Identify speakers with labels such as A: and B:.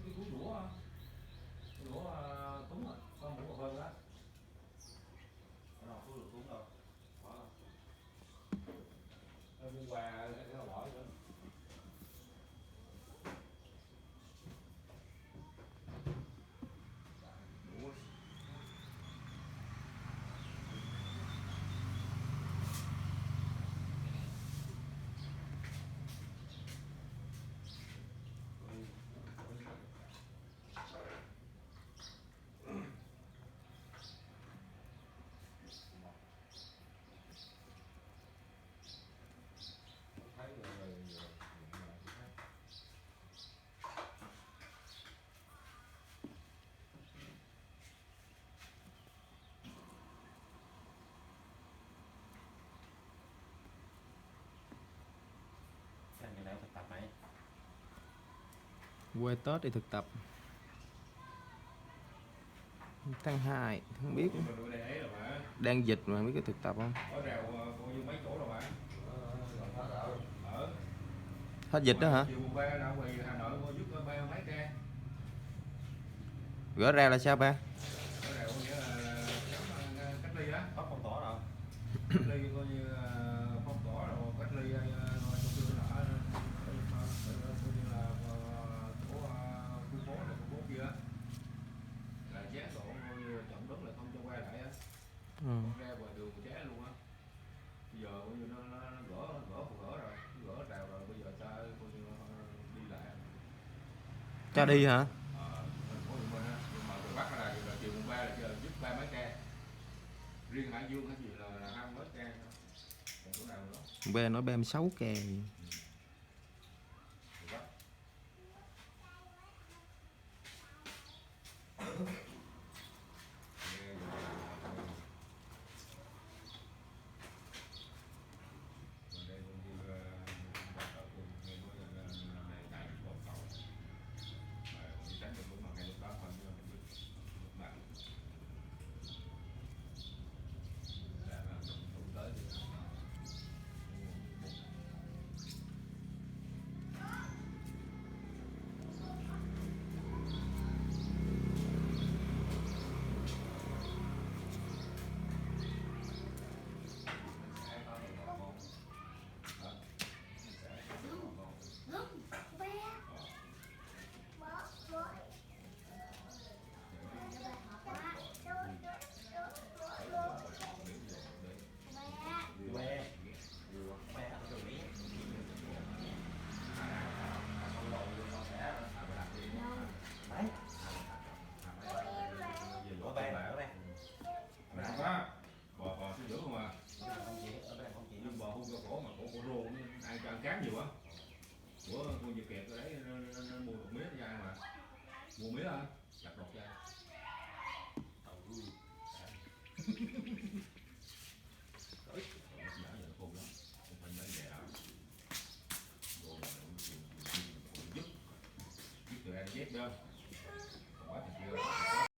A: cái túi đũa túng rồi, con muỗng hơn đó. Ở đâu túi được túng đâu. Bỏ đâu. Nó mua quà để nó bỏ nữa.
B: Quê Tết đi thực tập tháng 2 không biết đang dịch mà biết cái thực tập không? Hết dịch đó hả? Gỡ ra là sao ba?
A: Phong tỏa rồi. Cách ly coi như phong tỏa rồi, cách ly trong khi nó coi như là của khu phố này, khu phố kia là ché độ coi như chậm đứng là không cho quay lại á. Ra ngoài đường ché luôn á. Bây giờ coi như nó gỡ rồi, gỡ rào rồi, bây giờ cho coi như đi lại.
B: Cho đi hả?
A: Thành phố Hồ Chí Minh á, nhưng mà từ Bắc ra là chiều mùng 3 là giúp 3 mấy ca. Riêng Hải Dương hay gì là 20 mấy ca. Còn chỗ nào nữa?
B: Bé nói 36 ca.
A: Của con Việt Kiệt ở đấy nó mua một mía ra mà mua mía hả? Chặt đột ra. Giúp từ anh dép đâu.